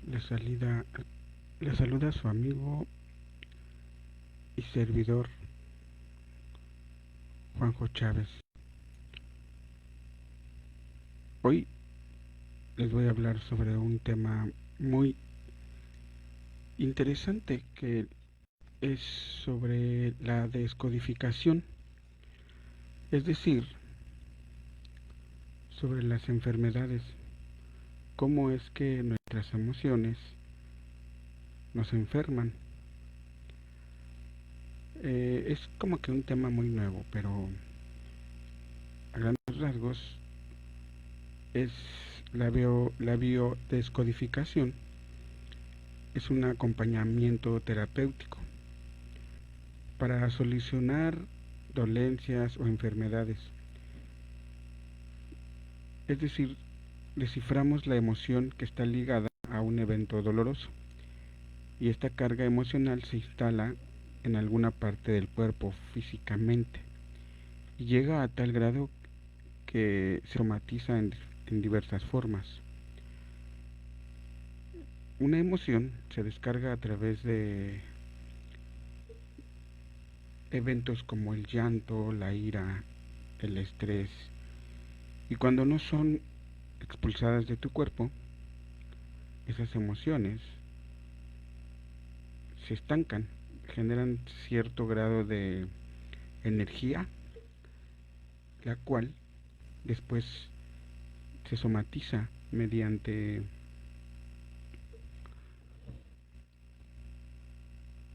Le saluda, le saluda su amigo y servidor Juanjo Chávez. Hoy les voy a hablar sobre un tema muy interesante que es sobre la descodificación, es decir, sobre las enfermedades, cómo es que nuestras emociones nos enferman. Es como que un tema muy nuevo, pero a grandes rasgos es la biodescodificación es un acompañamiento terapéutico para solucionar dolencias o enfermedades. Es decir, desciframos la emoción que está ligada a un evento doloroso y esta carga emocional se instala en alguna parte del cuerpo físicamente y llega a tal grado que se somatiza en diversas formas. Una emoción se descarga a través de eventos como el llanto, la ira, el estrés, y cuando no son expulsadas de tu cuerpo, esas emociones se estancan, generan cierto grado de energía, la cual después se somatiza mediante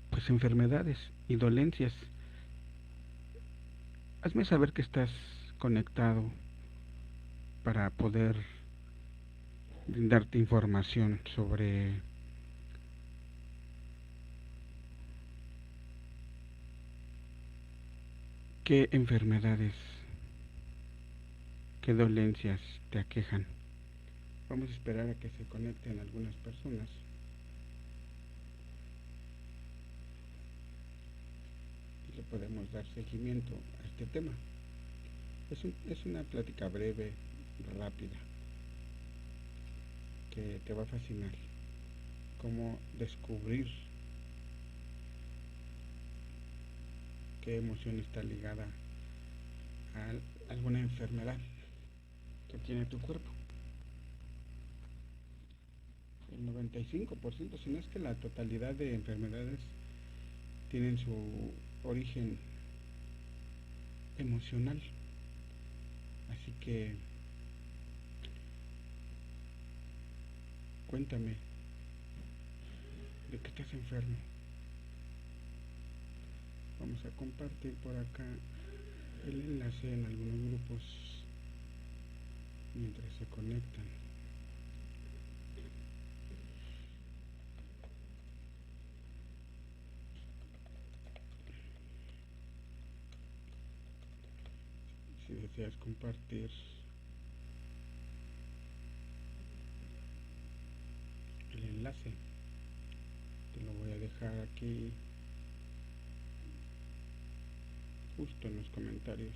pues enfermedades y dolencias. Hazme saber que estás conectado para poder darte información sobre qué enfermedades, qué dolencias te aquejan. Vamos a esperar a que se conecten algunas personas y le podemos dar seguimiento a este tema. Es una plática breve, rápida, que te va a fascinar. Cómo descubrir qué emoción está ligada a alguna enfermedad que tiene tu cuerpo. El 95%, si no es que la totalidad de enfermedades tienen su origen emocional. Así que cuéntame de qué estás enfermo. Vamos a compartir por acá el enlace en algunos grupos mientras se conectan. Si deseas compartir el enlace, te lo voy a dejar aquí justo en los comentarios.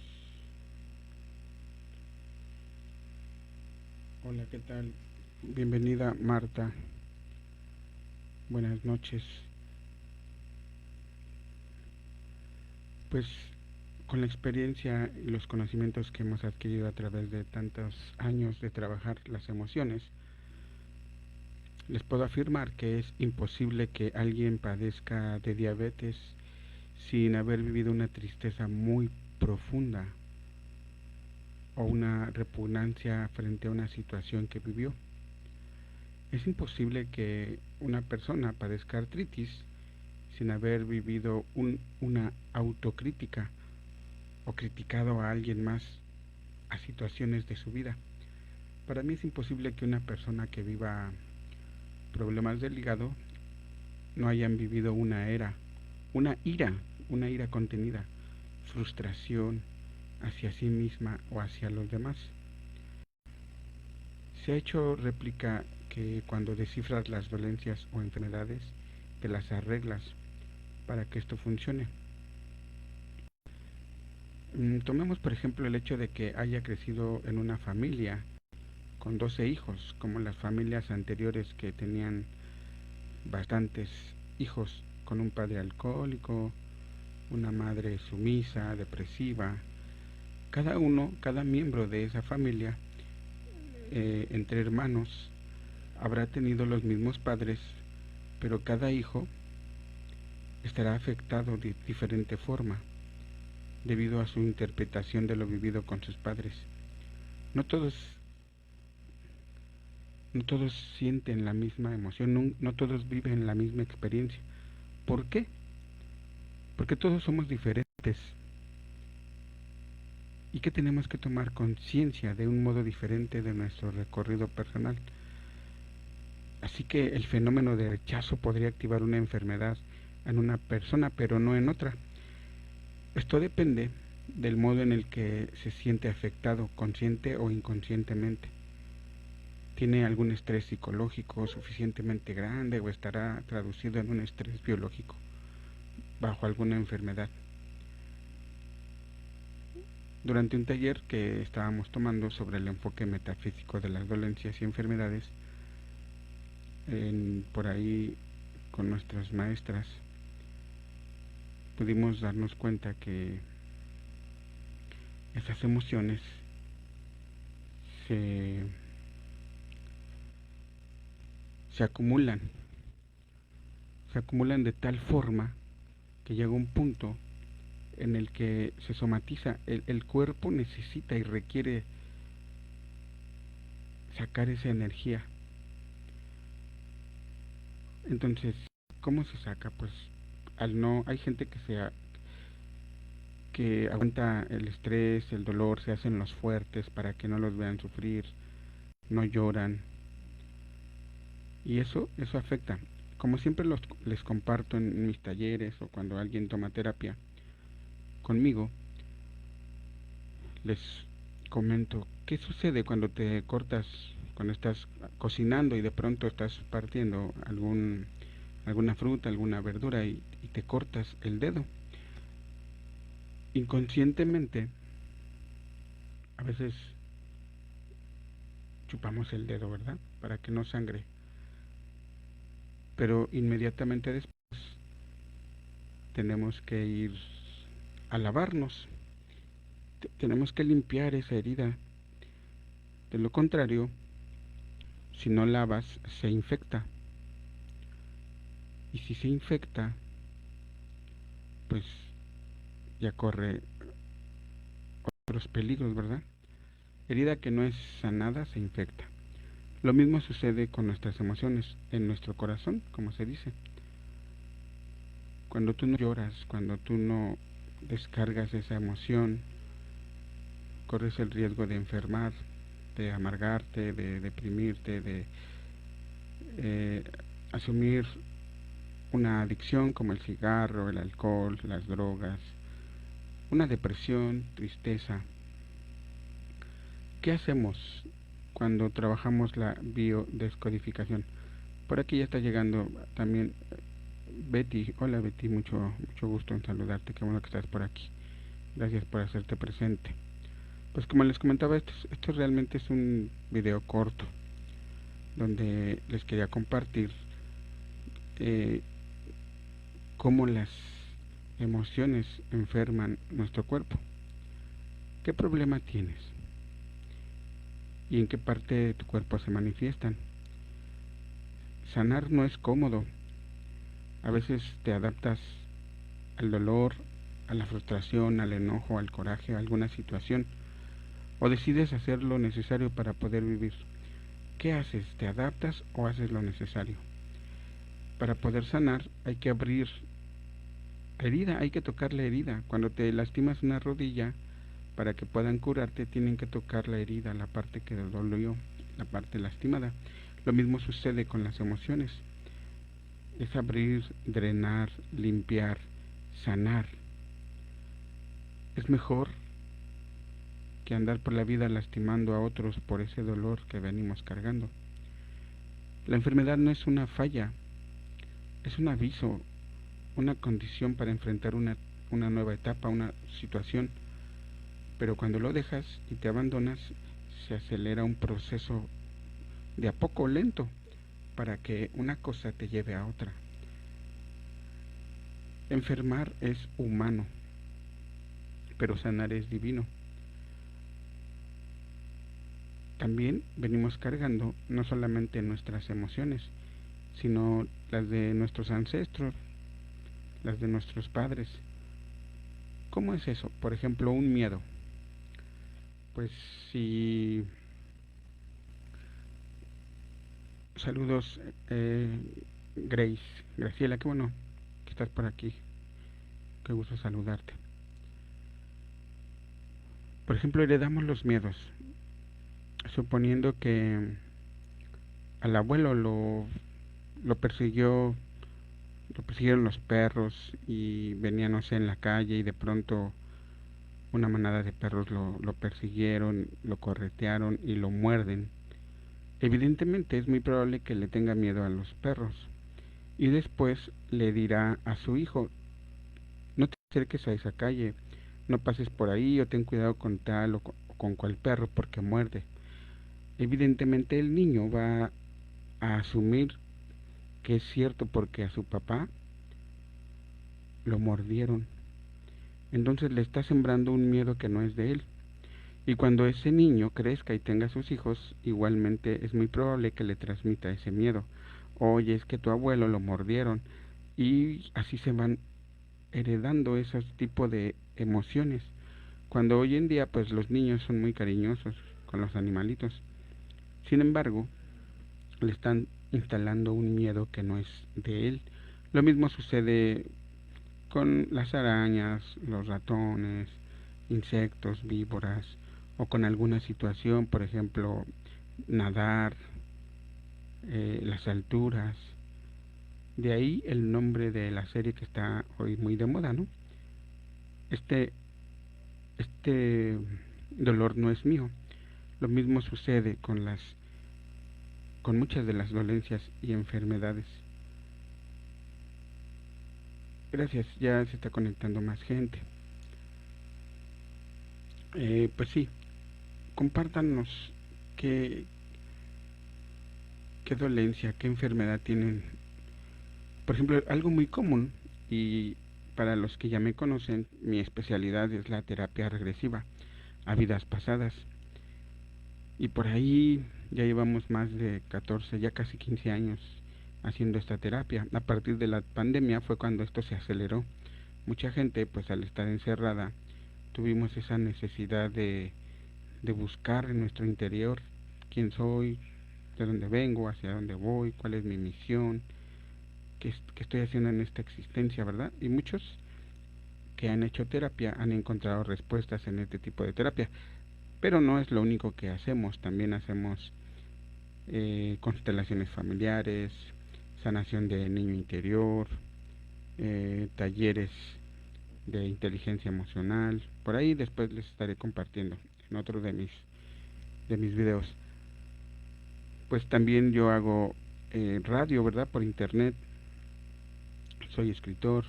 Hola, ¿qué tal? Bienvenida, Marta. Buenas noches. Pues con la experiencia y los conocimientos que hemos adquirido a través de tantos años de trabajar las emociones, les puedo afirmar que es imposible que alguien padezca de diabetes sin haber vivido una tristeza muy profunda o una repugnancia frente a una situación que vivió. Es imposible que una persona padezca artritis sin haber vivido una autocrítica o criticado a alguien más a situaciones de su vida. Para mí es imposible que una persona que viva problemas del hígado no hayan vivido una ira contenida, frustración hacia sí misma o hacia los demás. Se ha hecho réplica que cuando descifras las dolencias o enfermedades, te las arreglas para que esto funcione. Tomemos por ejemplo el hecho de que haya crecido en una familia con 12 hijos, como las familias anteriores que tenían bastantes hijos con un padre alcohólico, una madre sumisa, depresiva. Cada miembro de esa familia, entre hermanos, habrá tenido los mismos padres, pero cada hijo estará afectado de diferente forma debido a su interpretación de lo vivido con sus padres. No todos, no todos sienten la misma emoción, no todos viven la misma experiencia. ¿Por qué? Porque todos somos diferentes y que tenemos que tomar conciencia de un modo diferente de nuestro recorrido personal. Así que el fenómeno de rechazo podría activar una enfermedad en una persona, pero no en otra. Esto depende del modo en el que se siente afectado, consciente o inconscientemente. ¿Tiene algún estrés psicológico suficientemente grande o estará traducido en un estrés biológico bajo alguna enfermedad? Durante un taller que estábamos tomando sobre el enfoque metafísico de las dolencias y enfermedades, por ahí con nuestras maestras, pudimos darnos cuenta que esas emociones se acumulan de tal forma que llega un punto en el que se somatiza. El cuerpo necesita y requiere sacar esa energía. Entonces, ¿cómo se saca? Pues hay gente que aguanta el estrés, el dolor, se hacen los fuertes para que no los vean sufrir, no lloran, y eso afecta. Como siempre les comparto en mis talleres o cuando alguien toma terapia conmigo, les comento qué sucede cuando te cortas, cuando estás cocinando y de pronto estás partiendo alguna fruta, alguna verdura y te cortas el dedo. Inconscientemente, a veces chupamos el dedo, ¿verdad? Para que no sangre. Pero inmediatamente después tenemos que ir a lavarnos. Tenemos que limpiar esa herida. De lo contrario, si no lavas, se infecta. Y si se infecta, pues ya corre otros peligros, ¿verdad? Herida que no es sanada se infecta. Lo mismo sucede con nuestras emociones, en nuestro corazón, como se dice. Cuando tú no lloras, cuando tú no descargas esa emoción, corres el riesgo de enfermar, de amargarte, de deprimirte, de asumir una adicción como el cigarro, el alcohol, las drogas, una depresión, tristeza. ¿Qué hacemos cuando trabajamos la biodescodificación? Por aquí ya está llegando también Betty. Hola Betty, mucho gusto en saludarte, qué bueno que estás por aquí. Gracias por hacerte presente. Pues como les comentaba, esto realmente es un video corto donde les quería compartir cómo las emociones enferman nuestro cuerpo. ¿Qué problema tienes? ¿Y en qué parte de tu cuerpo se manifiestan? Sanar no es cómodo. A veces te adaptas al dolor, a la frustración, al enojo, al coraje, a alguna situación, o decides hacer lo necesario para poder vivir. ¿Qué haces? ¿Te adaptas o haces lo necesario? Para poder sanar hay que abrir la herida, hay que tocar la herida. Cuando te lastimas una rodilla, para que puedan curarte tienen que tocar la herida, la parte que dolió, la parte lastimada. Lo mismo sucede con las emociones. Es abrir, drenar, limpiar, sanar. Es mejor que andar por la vida lastimando a otros por ese dolor que venimos cargando. La enfermedad no es una falla, es un aviso, una condición para enfrentar una nueva etapa, una situación. Pero cuando lo dejas y te abandonas, se acelera un proceso de a poco lento, para que una cosa te lleve a otra. Enfermar es humano, pero sanar es divino. También venimos cargando no solamente nuestras emociones, sino las de nuestros ancestros, las de nuestros padres. ¿Cómo es eso? Por ejemplo, un miedo. Pues si... Saludos, Grace, Graciela, qué bueno que estás por aquí. Qué gusto saludarte. Por ejemplo, heredamos los miedos, suponiendo que al abuelo lo persiguió, lo persiguieron los perros y venía, no sé, en la calle y de pronto una manada de perros lo persiguieron, lo corretearon y lo muerden. Evidentemente es muy probable que le tenga miedo a los perros y después le dirá a su hijo: no te acerques a esa calle, no pases por ahí o ten cuidado con tal o con cual perro porque muerde. Evidentemente el niño va a asumir que es cierto porque a su papá lo mordieron. Entonces le está sembrando un miedo que no es de él. Y cuando ese niño crezca y tenga sus hijos, igualmente es muy probable que le transmita ese miedo. Oye, es que tu abuelo lo mordieron. Y así se van heredando esos tipos de emociones. Cuando hoy en día pues los niños son muy cariñosos con los animalitos. Sin embargo, le están instalando un miedo que no es de él. Lo mismo sucede con las arañas, los ratones, insectos, víboras, o con alguna situación, por ejemplo, nadar, las alturas. De ahí el nombre de la serie que está hoy muy de moda, ¿no? Este, este dolor no es mío. Lo mismo sucede con muchas de las dolencias y enfermedades. Gracias, ya se está conectando más gente. Pues sí, compártanos qué, qué dolencia, qué enfermedad tienen. Por ejemplo, algo muy común, y para los que ya me conocen, mi especialidad es la terapia regresiva a vidas pasadas. Y por ahí ya llevamos más de 14, ya casi 15 años haciendo esta terapia. A partir de la pandemia fue cuando esto se aceleró. Mucha gente, pues al estar encerrada, tuvimos esa necesidad de buscar en nuestro interior quién soy, de dónde vengo, hacia dónde voy, cuál es mi misión, qué estoy haciendo en esta existencia, ¿verdad? Y muchos que han hecho terapia han encontrado respuestas en este tipo de terapia. Pero no es lo único que hacemos, también hacemos constelaciones familiares, sanación de niño interior, talleres de inteligencia emocional. Por ahí después les estaré compartiendo en otro de mis videos. Pues también yo hago radio, ¿verdad? Por internet. Soy escritor.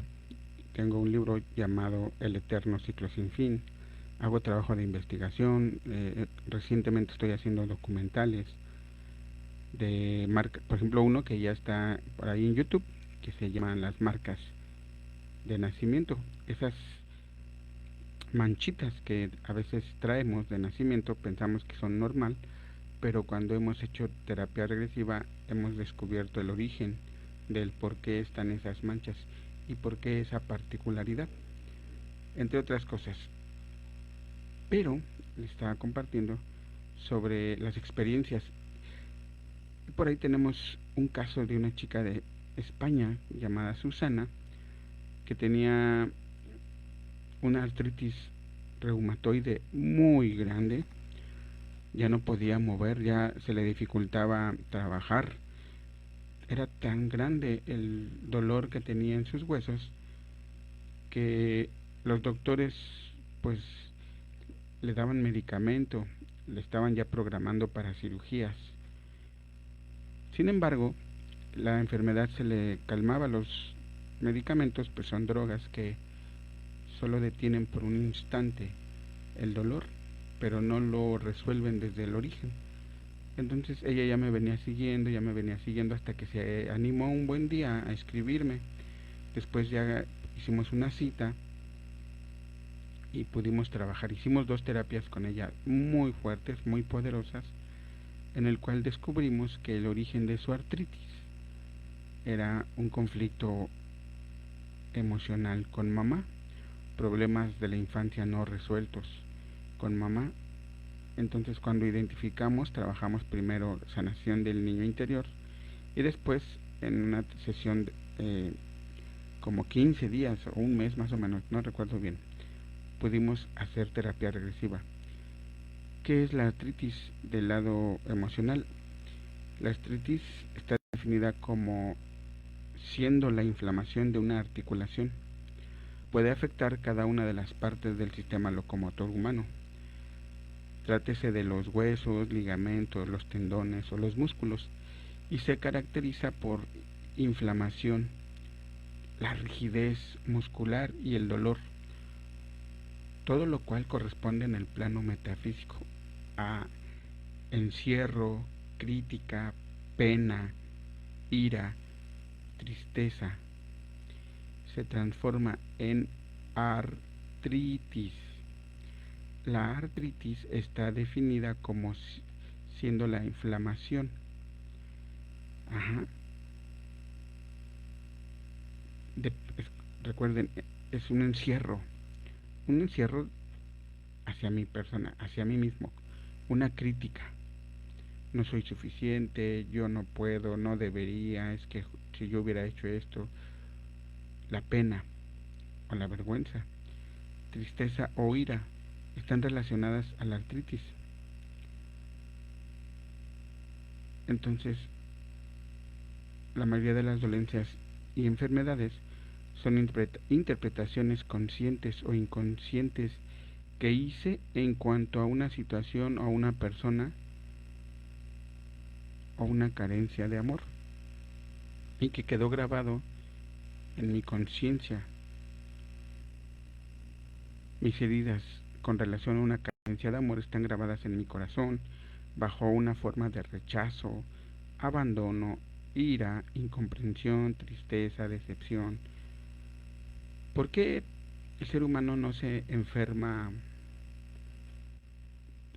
Tengo un libro llamado El Eterno Ciclo Sin Fin. Hago trabajo de investigación. Recientemente estoy haciendo documentales de marca, por ejemplo uno que ya está por ahí en YouTube, que se llama Las Marcas de Nacimiento. Esas manchitas que a veces traemos de nacimiento pensamos que son normal, pero cuando hemos hecho terapia regresiva hemos descubierto el origen del por qué están esas manchas y por qué esa particularidad, entre otras cosas. Pero les estaba compartiendo sobre las experiencias. Por ahí tenemos un caso de una chica de España llamada Susana, que tenía una artritis reumatoide muy grande. Ya no podía mover, ya se le dificultaba trabajar. Era tan grande el dolor que tenía en sus huesos que los doctores pues le daban medicamento, le estaban ya programando para cirugías. Sin embargo, la enfermedad se le calmaba. Los medicamentos pues son drogas que solo detienen por un instante el dolor, pero no lo resuelven desde el origen. Entonces ella ya me venía siguiendo hasta que se animó un buen día a escribirme. Después ya hicimos una cita y pudimos trabajar. Hicimos 2 terapias con ella muy fuertes, muy poderosas, en el cual descubrimos que el origen de su artritis era un conflicto emocional con mamá, problemas de la infancia no resueltos con mamá. Entonces cuando identificamos, trabajamos primero sanación del niño interior y después en una sesión como 15 días o un mes más o menos, no recuerdo bien, pudimos hacer terapia regresiva. ¿Qué es la artritis del lado emocional? La artritis está definida como siendo la inflamación de una articulación. Puede afectar cada una de las partes del sistema locomotor humano. Trátese de los huesos, ligamentos, los tendones o los músculos, y se caracteriza por inflamación, la rigidez muscular y el dolor, todo lo cual corresponde en el plano metafísico a encierro, crítica, pena, ira, tristeza. Se transforma en artritis. La artritis está definida como siendo la inflamación. Ajá. De, es, Recuerden, es un encierro hacia mi persona, hacia mí mismo, una crítica. No soy suficiente, yo no puedo, no debería, es que si yo hubiera hecho esto, la pena o la vergüenza, tristeza o ira están relacionadas a la artritis. Entonces, la mayoría de las dolencias y enfermedades son interpretaciones conscientes o inconscientes que hice en cuanto a una situación o a una persona o una carencia de amor y que quedó grabado en mi conciencia. Mis heridas con relación a una carencia de amor están grabadas en mi corazón bajo una forma de rechazo, abandono, ira, incomprensión, tristeza, decepción. ¿Por qué el ser humano no se enferma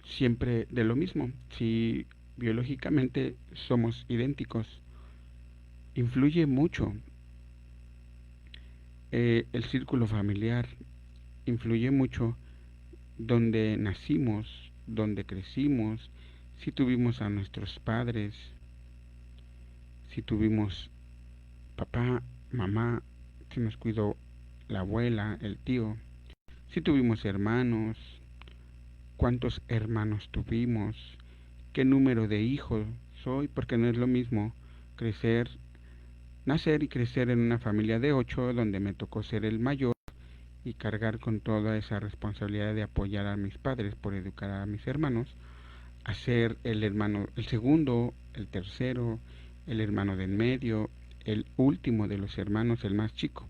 siempre de lo mismo? Si biológicamente somos idénticos, influye mucho el círculo familiar, influye mucho donde nacimos, donde crecimos, si tuvimos a nuestros padres, si tuvimos papá, mamá, si nos cuidó la abuela, el tío, si tuvimos hermanos, cuántos hermanos tuvimos, qué número de hijos soy, porque no es lo mismo crecer, nacer y crecer en una familia de 8 donde me tocó ser el mayor y cargar con toda esa responsabilidad de apoyar a mis padres por educar a mis hermanos, a ser el hermano, el segundo, el tercero, el hermano del medio, el último de los hermanos, el más chico.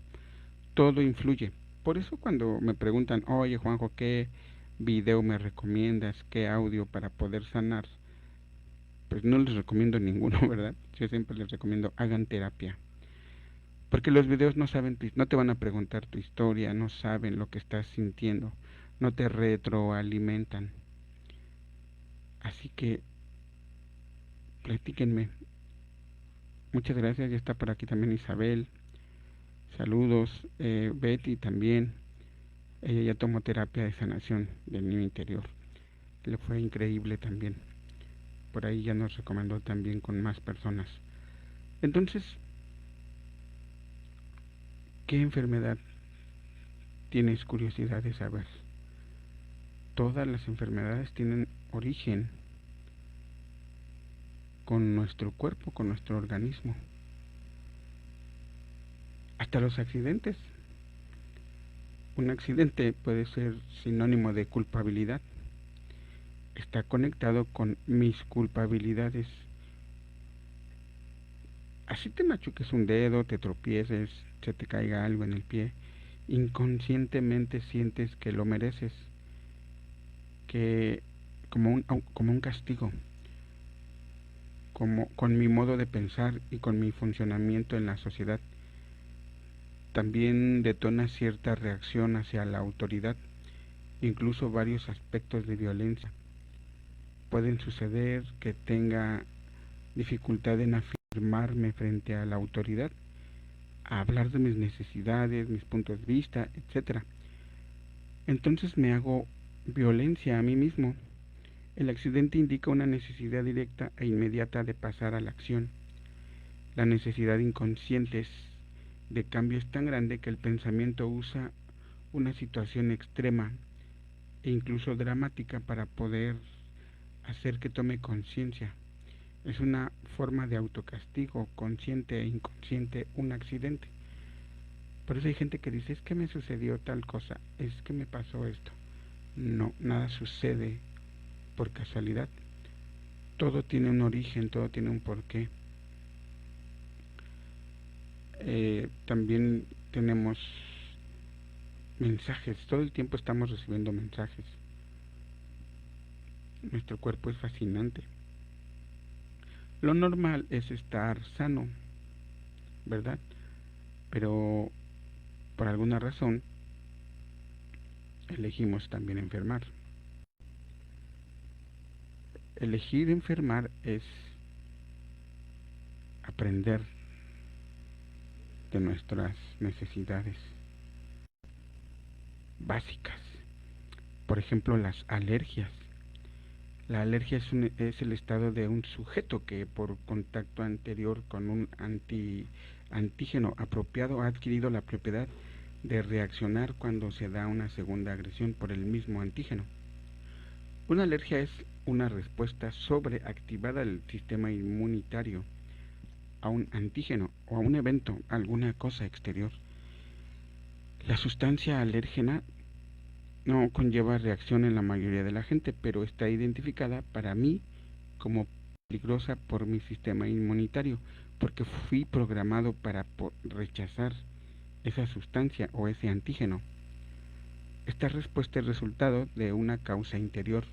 Todo influye. Por eso cuando me preguntan, oye Juanjo, ¿qué video me recomiendas? ¿Qué audio para poder sanar? Pues no les recomiendo ninguno, ¿verdad? Yo siempre les recomiendo hagan terapia. Porque los videos no saben, no te van a preguntar tu historia, no saben lo que estás sintiendo, no te retroalimentan. Así que platíquenme. Muchas gracias, ya está por aquí también Isabel. Saludos, Betty también. Ella ya tomó terapia de sanación del niño interior. Le fue increíble también. Por ahí ya nos recomendó también con más personas. Entonces, ¿qué enfermedad tienes curiosidad de saber? Todas las enfermedades tienen origen con nuestro cuerpo, con nuestro organismo. Hasta los accidentes. Un accidente puede ser sinónimo de culpabilidad. Está conectado con mis culpabilidades. Así te machuques un dedo, te tropieces, se te caiga algo en el pie, inconscientemente sientes que lo mereces, que como un castigo. como con mi modo de pensar y con mi funcionamiento en la sociedad. También detona cierta reacción hacia la autoridad, incluso varios aspectos de violencia. Pueden suceder que tenga dificultad en afirmarme frente a la autoridad, a hablar de mis necesidades, mis puntos de vista, etcétera. Entonces me hago violencia a mí mismo. El accidente indica una necesidad directa e inmediata de pasar a la acción. La necesidad inconsciente de cambio es tan grande que el pensamiento usa una situación extrema e incluso dramática para poder hacer que tome conciencia. Es una forma de autocastigo, consciente e inconsciente, un accidente. Por eso hay gente que dice, es que me sucedió tal cosa, es que me pasó esto. No, nada sucede por casualidad. Todo tiene un origen, todo tiene un porqué. También tenemos mensajes, todo el tiempo estamos recibiendo mensajes. Nuestro cuerpo es fascinante. Lo normal es estar sano, ¿verdad? Pero por alguna razón elegimos también enfermar. Elegir enfermar es aprender de nuestras necesidades básicas. Por ejemplo, las alergias. La alergia es el estado de un sujeto que por contacto anterior con un antígeno apropiado ha adquirido la propiedad de reaccionar cuando se da una segunda agresión por el mismo antígeno. Una alergia es una respuesta sobreactivada del sistema inmunitario a un antígeno o a un evento, alguna cosa exterior. La sustancia alérgena no conlleva reacción en la mayoría de la gente, pero está identificada para mí como peligrosa por mi sistema inmunitario, porque fui programado para rechazar esa sustancia o ese antígeno. Esta respuesta es resultado de una causa interior.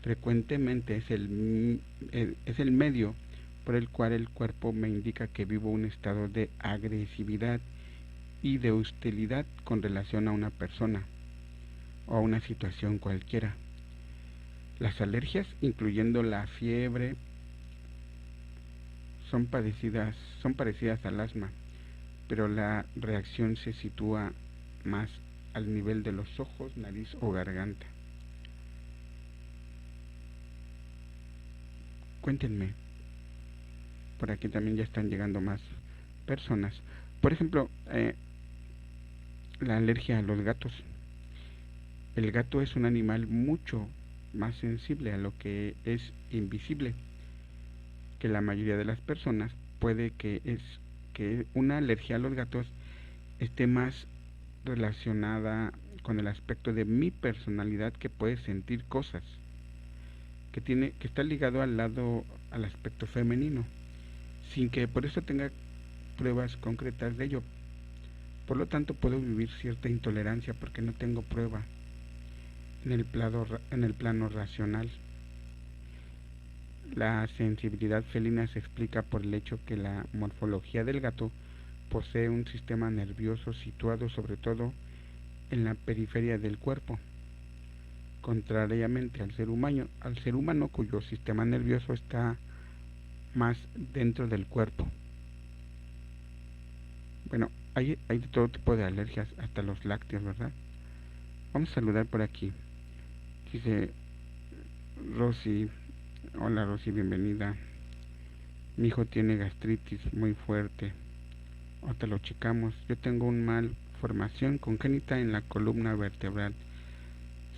Frecuentemente es el medio por el cual el cuerpo me indica que vivo un estado de agresividad y de hostilidad con relación a una persona o a una situación cualquiera. Las alergias, incluyendo la fiebre, son parecidas al asma, pero la reacción se sitúa más al nivel de los ojos, nariz o garganta. Cuéntenme, por aquí también ya están llegando más personas. Por ejemplo, la alergia a los gatos. El gato es un animal mucho más sensible a lo que es invisible que la mayoría de las personas. Puede que una alergia a los gatos esté más relacionada con el aspecto de mi personalidad, que puede sentir cosas, que está ligado al aspecto femenino, sin que por eso tenga pruebas concretas de ello. Por lo tanto, puedo vivir cierta intolerancia porque no tengo prueba en el plano racional. La sensibilidad felina se explica por el hecho que la morfología del gato posee un sistema nervioso situado sobre todo en la periferia del cuerpo, contrariamente al ser humano cuyo sistema nervioso está más dentro del cuerpo. Bueno, hay de todo tipo de alergias, hasta los lácteos, ¿verdad? Vamos a saludar por aquí. Dice Rosy, hola Rosy, bienvenida. Mi hijo tiene gastritis muy fuerte. Ahorita lo checamos. Yo tengo un malformación congénita en la columna vertebral.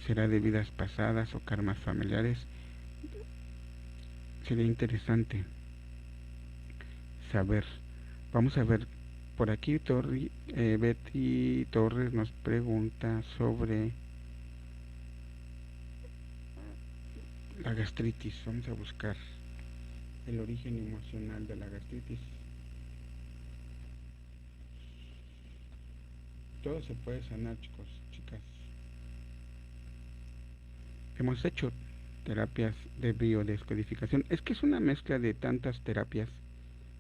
¿Será de vidas pasadas o karmas familiares? Sería interesante saber. Vamos a ver. Por aquí Betty Torres nos pregunta sobre la gastritis. Vamos a buscar el origen emocional de la gastritis. Todo se puede sanar, chicos, chicas. Hemos hecho terapias de biodescodificación. Es que es una mezcla de tantas terapias: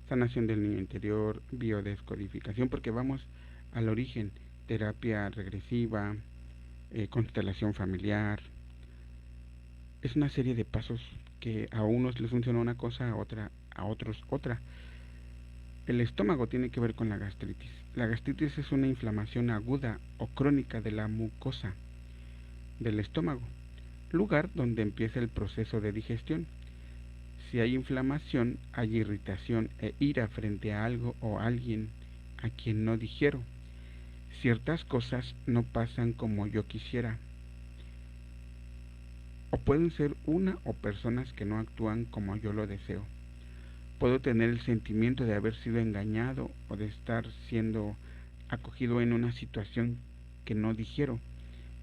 sanación del niño interior, biodescodificación, porque vamos al origen: terapia regresiva, constelación familiar. Es una serie de pasos que a unos les funciona una cosa, a otros otra. El estómago tiene que ver con la gastritis. La gastritis es una inflamación aguda o crónica de la mucosa del estómago, lugar donde empieza el proceso de digestión. Si hay inflamación, hay irritación e ira frente a algo o alguien a quien no digiero. Ciertas cosas no pasan como yo quisiera, o pueden ser una o personas que no actúan como yo lo deseo. Puedo tener el sentimiento de haber sido engañado o de estar siendo acogido en una situación que no digiero.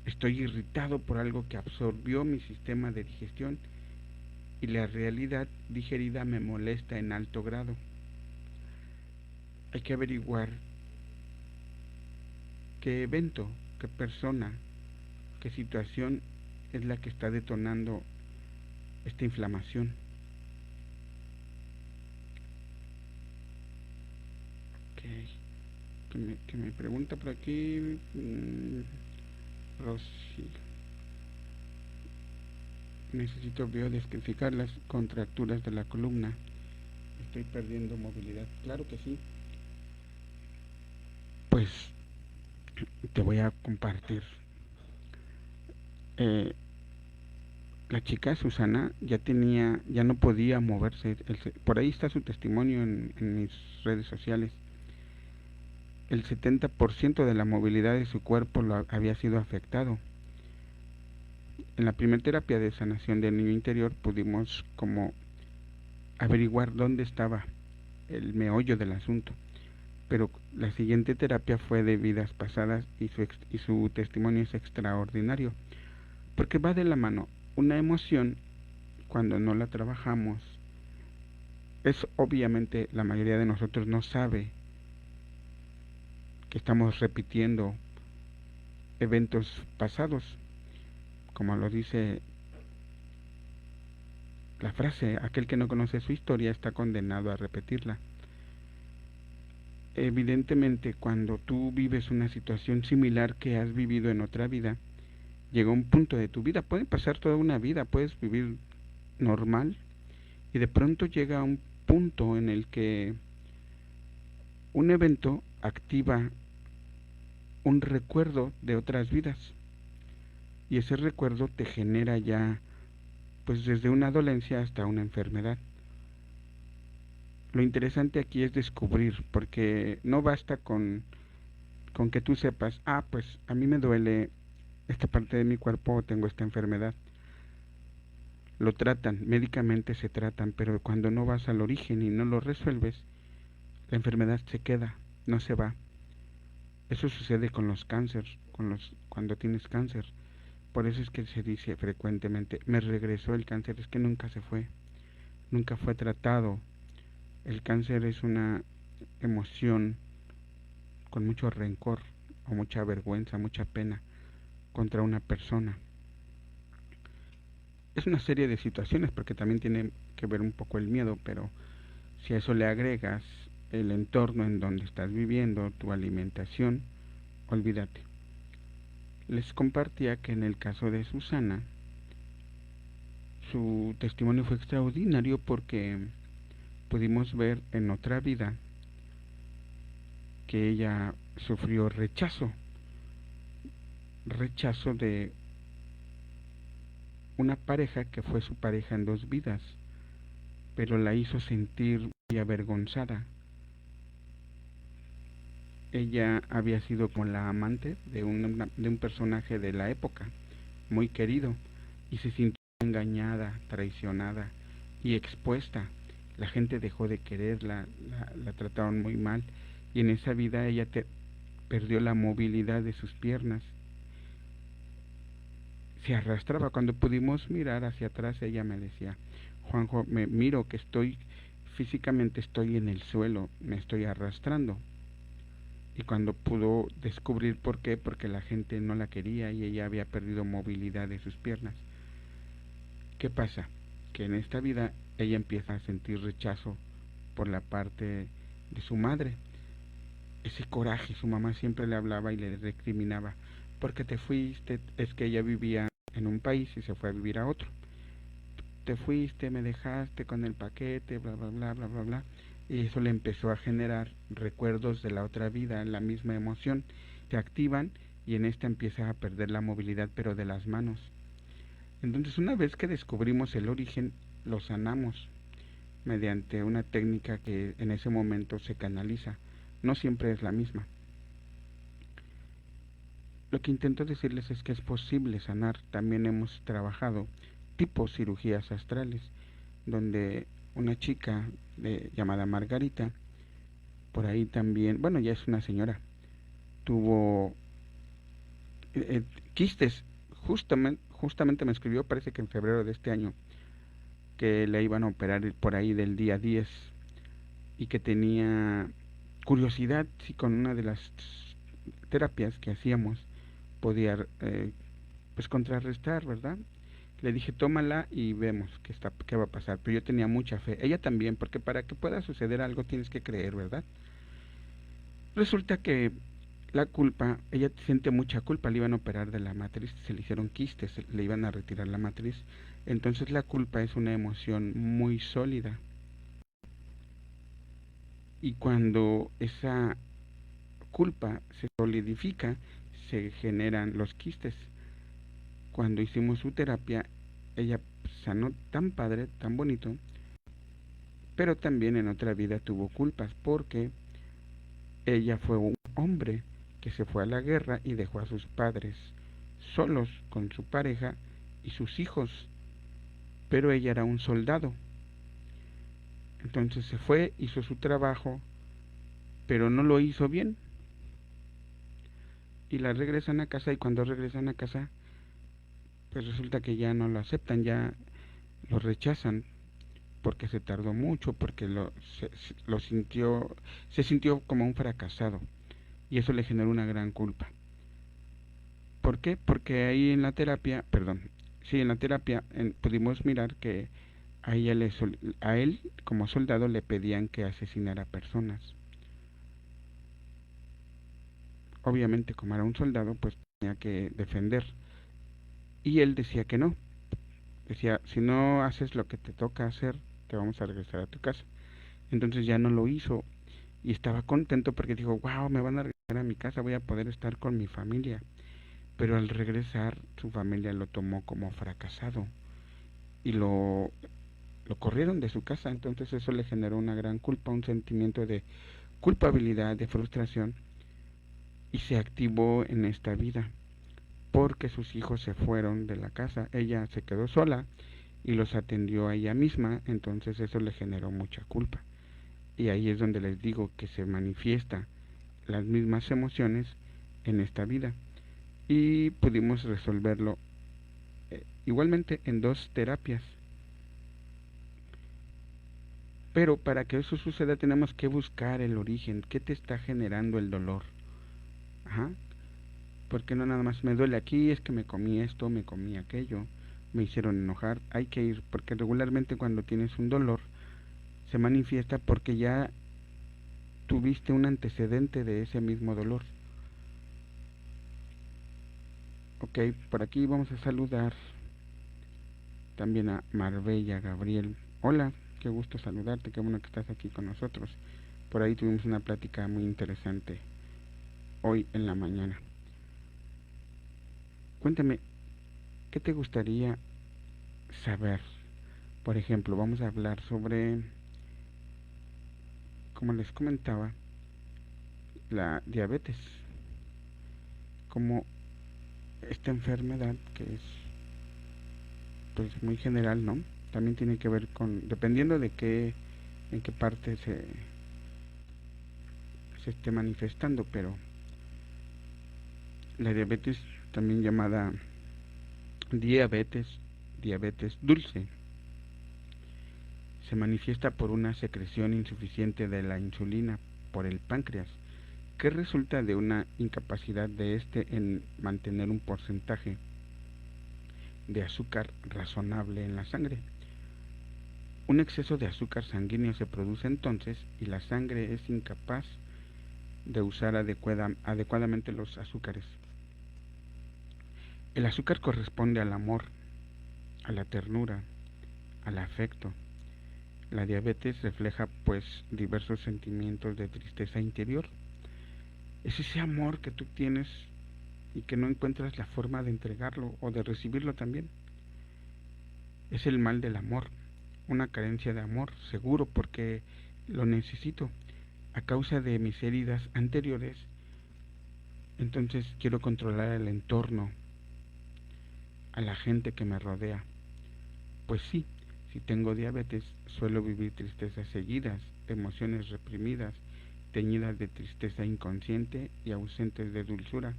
Estoy irritado por algo que absorbió mi sistema de digestión y la realidad digerida me molesta en alto grado. Hay que averiguar qué evento, qué persona, qué situación es la que está detonando esta inflamación. Okay. Que me pregunta por aquí Rosy. Necesito biodescodificar las contracturas de la columna. Estoy perdiendo movilidad. Claro que sí. Pues te voy a compartir. La chica Susana ya no podía moverse. Por ahí está su testimonio en mis redes sociales. El 70% de la movilidad de su cuerpo había sido afectado. En la primera terapia de sanación del niño interior pudimos como averiguar dónde estaba el meollo del asunto, pero la siguiente terapia fue de vidas pasadas y su testimonio es extraordinario, porque va de la mano. Una emoción, cuando no la trabajamos, es obviamente la mayoría de nosotros no sabe que estamos repitiendo eventos pasados, como lo dice la frase: aquel que no conoce su historia está condenado a repetirla. Evidentemente, cuando tú vives una situación similar que has vivido en otra vida, llega un punto de tu vida, puede pasar toda una vida, puedes vivir normal y de pronto llega un punto en el que un evento activa un recuerdo de otras vidas y ese recuerdo te genera ya, pues desde una dolencia hasta una enfermedad. Lo interesante aquí es descubrir, porque no basta con que tú sepas: pues a mí me duele esta parte de mi cuerpo o tengo esta enfermedad. Lo tratan, médicamente se tratan, pero cuando no vas al origen y no lo resuelves, la enfermedad se queda, no se va. Eso sucede con los cánceres, cuando tienes cáncer. Por eso es que se dice frecuentemente: me regresó el cáncer. Es que nunca se fue, nunca fue tratado. El cáncer es una emoción con mucho rencor o mucha vergüenza, mucha pena contra una persona. Es una serie de situaciones, porque también tiene que ver un poco el miedo, pero si a eso le agregas el entorno en donde estás viviendo, tu alimentación, olvídate. Les compartía que en el caso de Susana, su testimonio fue extraordinario porque pudimos ver en otra vida que ella sufrió rechazo de una pareja que fue su pareja en 2 vidas, pero la hizo sentir muy avergonzada. Ella había sido como la amante de un personaje de la época, muy querido, y se sintió engañada, traicionada y expuesta. La gente dejó de quererla, la trataron muy mal, y en esa vida ella perdió la movilidad de sus piernas. Se arrastraba. Cuando pudimos mirar hacia atrás, ella me decía: Juanjo, me miro que físicamente estoy en el suelo, me estoy arrastrando. Y cuando pudo descubrir por qué, porque la gente no la quería y ella había perdido movilidad de sus piernas. ¿Qué pasa? Que en esta vida ella empieza a sentir rechazo por la parte de su madre. Ese coraje, su mamá siempre le hablaba y le recriminaba: ¿por qué te fuiste? Es que ella vivía en un país y se fue a vivir a otro. Te fuiste, me dejaste con el paquete, bla, bla, bla, bla, bla, bla. Y eso le empezó a generar recuerdos de la otra vida, la misma emoción. Se activan y en esta empieza a perder la movilidad, pero de las manos. Entonces, una vez que descubrimos el origen, lo sanamos mediante una técnica que en ese momento se canaliza. No siempre es la misma. Lo que intento decirles es que es posible sanar. También hemos trabajado tipo cirugías astrales, donde una chica llamada Margarita, por ahí también, bueno, ya es una señora, tuvo quistes. Justamente me escribió, parece que en febrero de este año, que le iban a operar por ahí del día 10 y que tenía curiosidad si con una de las terapias que hacíamos podía pues contrarrestar, ¿verdad? Le dije, tómala y vemos qué va a pasar. Pero yo tenía mucha fe. Ella también, porque para que pueda suceder algo tienes que creer, ¿verdad? Resulta que la culpa, ella siente mucha culpa. Le iban a operar de la matriz, se le hicieron quistes, le iban a retirar la matriz. Entonces la culpa es una emoción muy sólida. Y cuando esa culpa se solidifica, se generan los quistes. Cuando hicimos su terapia, ella sanó tan padre, tan bonito, pero también en otra vida tuvo culpas porque ella fue un hombre que se fue a la guerra y dejó a sus padres solos con su pareja y sus hijos, pero ella era un soldado. Entonces se fue, hizo su trabajo, pero no lo hizo bien y la regresan a casa, y cuando regresan a casa pues resulta que ya no lo aceptan, ya lo rechazan porque se tardó mucho, porque lo sintió, se sintió como un fracasado y eso le generó una gran culpa. ¿Por qué? Porque ahí en la terapia, perdón, sí, en la terapia pudimos mirar que a él como soldado le pedían que asesinara personas. Obviamente como era un soldado pues tenía que defender y él decía que no. Decía, si no haces lo que te toca hacer, te vamos a regresar a tu casa. Entonces ya no lo hizo y estaba contento porque dijo, wow, me van a regresar a mi casa, voy a poder estar con mi familia. Pero al regresar su familia lo tomó como fracasado y lo corrieron de su casa. Entonces eso le generó una gran culpa, un sentimiento de culpabilidad, de frustración, y se activó en esta vida porque sus hijos se fueron de la casa. Ella se quedó sola y los atendió a ella misma. Entonces eso le generó mucha culpa, y ahí es donde les digo que se manifiesta las mismas emociones en esta vida, y pudimos resolverlo igualmente en 2 terapias. Pero para que eso suceda tenemos que buscar el origen, qué te está generando el dolor. Ajá. Porque no nada más me duele aquí, es que me comí esto, me comí aquello, me hicieron enojar. Hay que ir, porque regularmente cuando tienes un dolor se manifiesta porque ya tuviste un antecedente de ese mismo dolor. Ok, por aquí vamos a saludar también a Marbella Gabriel. Hola, qué gusto saludarte, qué bueno que estás aquí con nosotros. Por ahí tuvimos una plática muy interesante hoy en la mañana. Cuéntame, ¿qué te gustaría saber? Por ejemplo, vamos a hablar sobre, como les comentaba, la diabetes, como esta enfermedad que es pues muy general, ¿no? También tiene que ver con, dependiendo de en qué parte se esté manifestando, pero la diabetes, también llamada diabetes, diabetes dulce, se manifiesta por una secreción insuficiente de la insulina por el páncreas, que resulta de una incapacidad de este en mantener un porcentaje de azúcar razonable en la sangre. Un exceso de azúcar sanguíneo se produce entonces y la sangre es incapaz de usar adecuadamente los azúcares. El azúcar corresponde al amor, a la ternura, al afecto. La diabetes refleja pues diversos sentimientos de tristeza interior. Es ese amor que tú tienes y que no encuentras la forma de entregarlo o de recibirlo también. Es el mal del amor, una carencia de amor, seguro, porque lo necesito a causa de mis heridas anteriores. Entonces quiero controlar el entorno, a la gente que me rodea. Pues sí, si tengo diabetes, suelo vivir tristezas seguidas, emociones reprimidas, teñidas de tristeza inconsciente y ausentes de dulzura.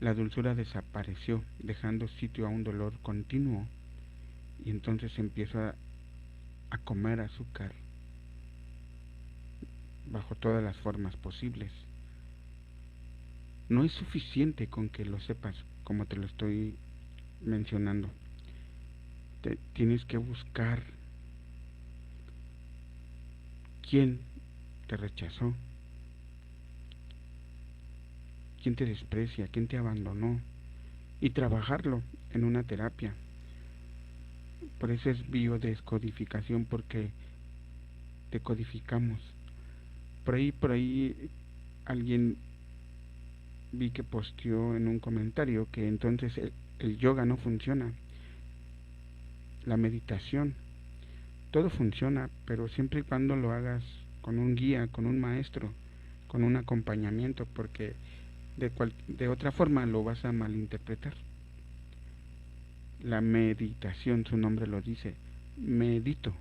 La dulzura desapareció, dejando sitio a un dolor continuo, y entonces empiezo a comer azúcar bajo todas las formas posibles. No es suficiente con que lo sepas, como te lo estoy mencionando. Tienes que buscar quién te rechazó, quién te desprecia, quién te abandonó, y trabajarlo en una terapia. Por eso es biodescodificación, porque decodificamos. Por ahí alguien vi que posteó en un comentario que entonces el yoga no funciona, la meditación, todo funciona, pero siempre y cuando lo hagas con un guía, con un maestro, con un acompañamiento, porque de otra forma lo vas a malinterpretar. La meditación, su nombre lo dice, medito,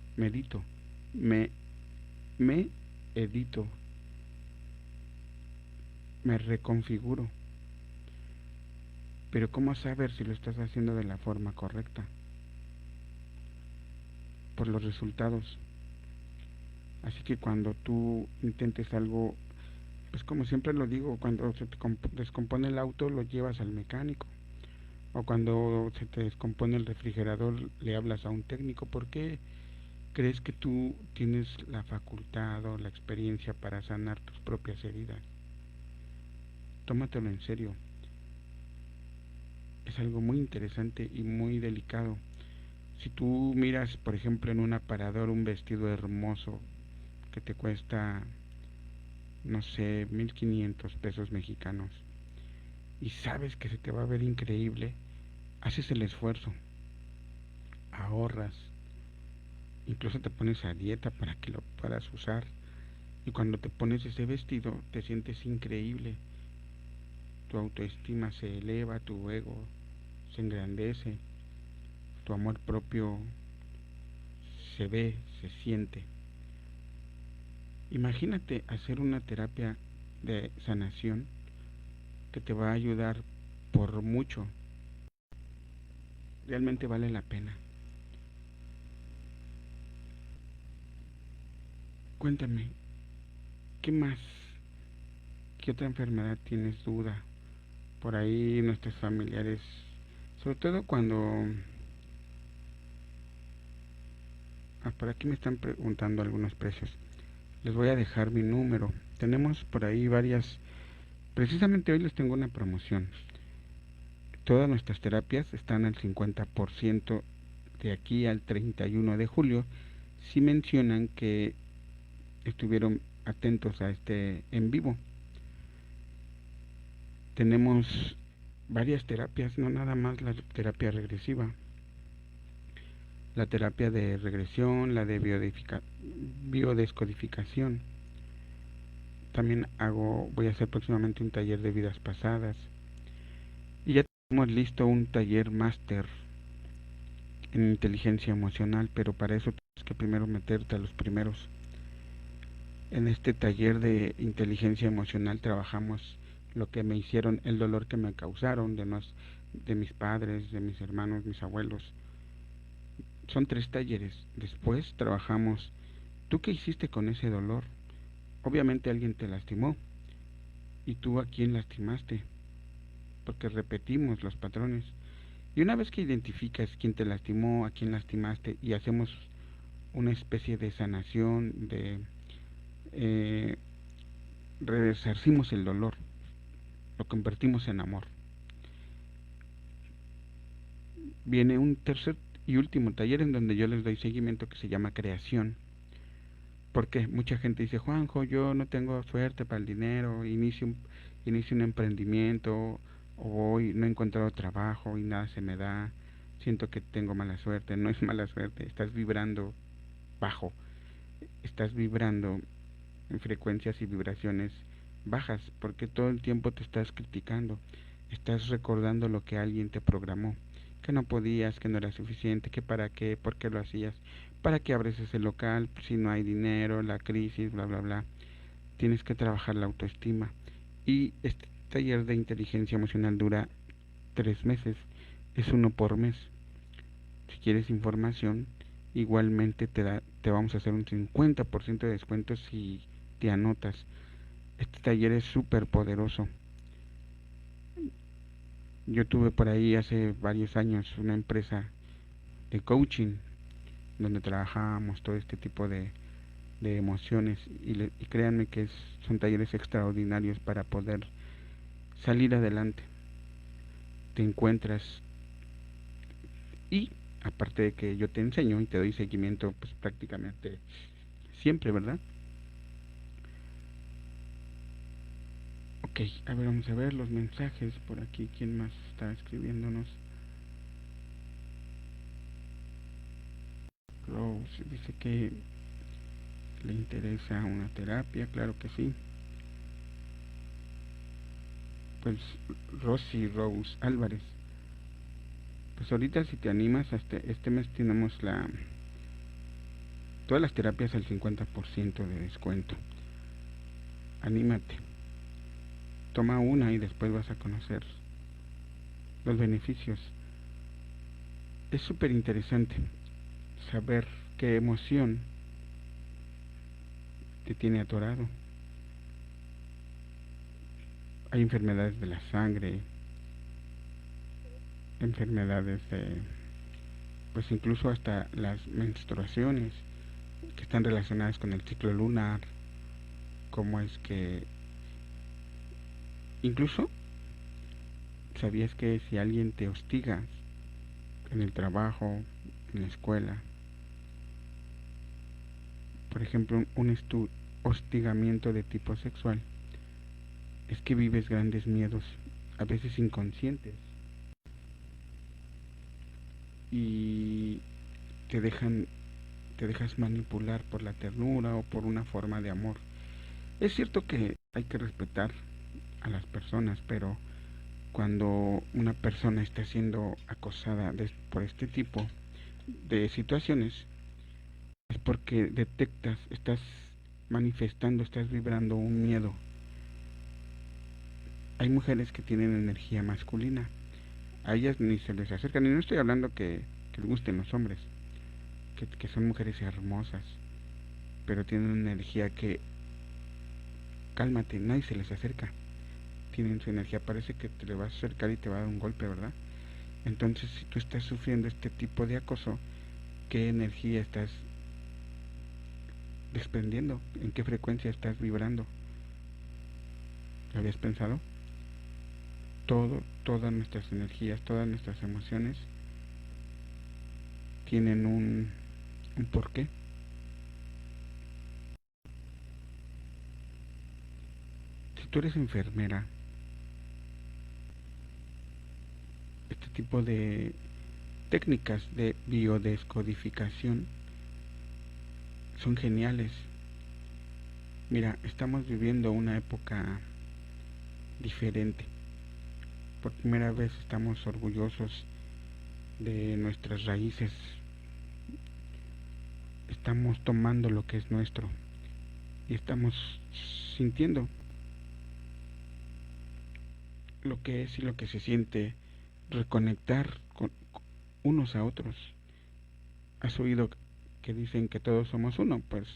me edito, me reconfiguro. Pero ¿cómo saber si lo estás haciendo de la forma correcta? Por los resultados. Así que cuando tú intentes algo, pues como siempre lo digo, cuando se te descompone el auto, lo llevas al mecánico. O cuando se te descompone el refrigerador, le hablas a un técnico. ¿Por qué crees que tú tienes la facultad o la experiencia para sanar tus propias heridas? Tómatelo en serio. Es algo muy interesante y muy delicado. Si tú miras, por ejemplo, en un aparador un vestido hermoso que te cuesta, no sé, 1,500 pesos mexicanos, y sabes que se te va a ver increíble, haces el esfuerzo, ahorras, incluso te pones a dieta para que lo puedas usar, y cuando te pones ese vestido te sientes increíble, tu autoestima se eleva, tu ego se engrandece, tu amor propio se ve, se siente. Imagínate hacer una terapia de sanación que te va a ayudar por mucho. Realmente vale la pena. Cuéntame, ¿qué más? ¿Qué otra enfermedad tienes duda? Por ahí nuestros familiares, sobre todo cuando... por aquí me están preguntando algunos precios. Les voy a dejar mi número. Tenemos por ahí varias... Precisamente hoy les tengo una promoción. Todas nuestras terapias están al 50% de aquí al 31 de julio si mencionan que estuvieron atentos a este en vivo. Tenemos varias terapias, no nada más la terapia regresiva, la terapia de regresión, la de biodescodificación. También voy a hacer próximamente un taller de vidas pasadas. Y ya tenemos listo un taller máster en inteligencia emocional, pero para eso tienes que primero meterte a los primeros. En este taller de inteligencia emocional trabajamos lo que me hicieron, el dolor que me causaron de mis padres, de mis hermanos, mis abuelos. Son 3 talleres. Después trabajamos, ¿tú qué hiciste con ese dolor? Obviamente alguien te lastimó. ¿Y tú a quién lastimaste? porque repetimos los patrones. Y una vez que identificas quién te lastimó, a quién lastimaste, y hacemos una especie de sanación, de eh, resarcimos el dolor, lo convertimos en amor. Viene un tercer y último taller en donde yo les doy seguimiento, que se llama creación. Porque mucha gente dice: Juanjo, yo no tengo suerte para el dinero, inicio un emprendimiento, o hoy no he encontrado trabajo y nada se me da, siento que tengo mala suerte. No es mala suerte, estás vibrando bajo, estás vibrando en frecuencias y vibraciones bajas, porque todo el tiempo te estás criticando, estás recordando lo que alguien te programó, que no podías, que no era suficiente, que para qué, por qué lo hacías, para qué abres ese local si no hay dinero, la crisis, bla bla bla. Tienes que trabajar la autoestima. Y este taller de inteligencia emocional dura 3 meses, es uno por mes. Si quieres información, igualmente te vamos a hacer un 50% de descuento si te anotas. Este taller es súper poderoso. Yo tuve por ahí hace varios años una empresa de coaching donde trabajábamos todo este tipo de emociones, y créanme que son talleres extraordinarios para poder salir adelante. Te encuentras, y aparte de que yo te enseño y te doy seguimiento pues prácticamente siempre, ¿verdad? Ok, a ver, vamos a ver los mensajes por aquí. ¿Quién más está escribiéndonos? Rose dice que le interesa una terapia, claro que sí. Pues Rosy Rose Álvarez, pues ahorita si te animas, hasta este mes tenemos todas las terapias al 50% de descuento. Anímate, toma una y después vas a conocer los beneficios. Es súper interesante saber qué emoción te tiene atorado. Hay enfermedades de la sangre, enfermedades de, pues incluso hasta las menstruaciones, que están relacionadas con el ciclo lunar. Como es que incluso, ¿sabías que si alguien te hostiga en el trabajo, en la escuela, por ejemplo un hostigamiento de tipo sexual, es que vives grandes miedos, a veces inconscientes, y te dejan te dejas manipular por la ternura o por una forma de amor? Es cierto que hay que respetar a las personas, pero cuando una persona está siendo acosada por este tipo de situaciones, es porque detectas, estás manifestando, estás vibrando un miedo. Hay mujeres que tienen energía masculina, a ellas ni se les acercan, y no estoy hablando que les gusten los hombres, que son mujeres hermosas, pero tienen una energía que, cálmate, nadie se les acerca. Tienen su energía, parece que te le vas a acercar y te va a dar un golpe, ¿verdad? Entonces, si tú estás sufriendo este tipo de acoso, ¿qué energía estás desprendiendo? ¿En qué frecuencia estás vibrando? ¿Lo habías pensado? Todas nuestras energías, todas nuestras emociones tienen un porqué. Si tú eres enfermera, este tipo de técnicas de biodescodificación son geniales. Mira, estamos viviendo una época diferente. Por primera vez estamos orgullosos de nuestras raíces. Estamos tomando lo que es nuestro y estamos sintiendo lo que es y lo que se siente reconectar con unos a otros. ¿Has oído que dicen que todos somos uno? Pues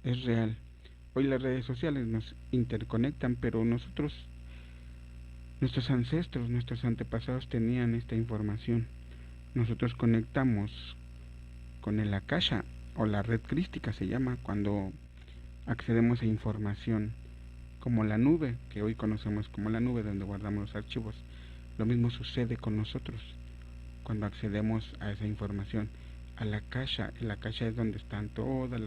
es real. Hoy las redes sociales nos interconectan, pero nosotros Nuestros ancestros, nuestros antepasados tenían esta información. Nosotros conectamos con el Akasha o la red crística se llama cuando accedemos a información como la nube, que hoy conocemos como la nube donde guardamos los archivos. Lo mismo sucede con nosotros cuando accedemos a esa información, a la Akasha. El Akasha es donde están todas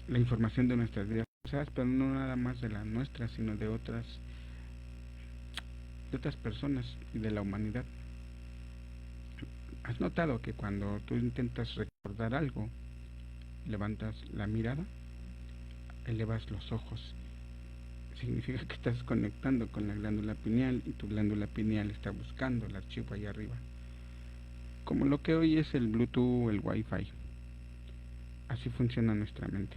la información de nuestras vidas pasadas, pero no nada más de las nuestras, sino de otras personas y de la humanidad. ¿Has notado que cuando tú intentas recordar algo, levantas la mirada, elevas los ojos? Significa que estás conectando con la glándula pineal y tu glándula pineal está buscando el archivo ahí arriba. Como lo que hoy es el Bluetooth o el Wi-Fi. Así funciona nuestra mente.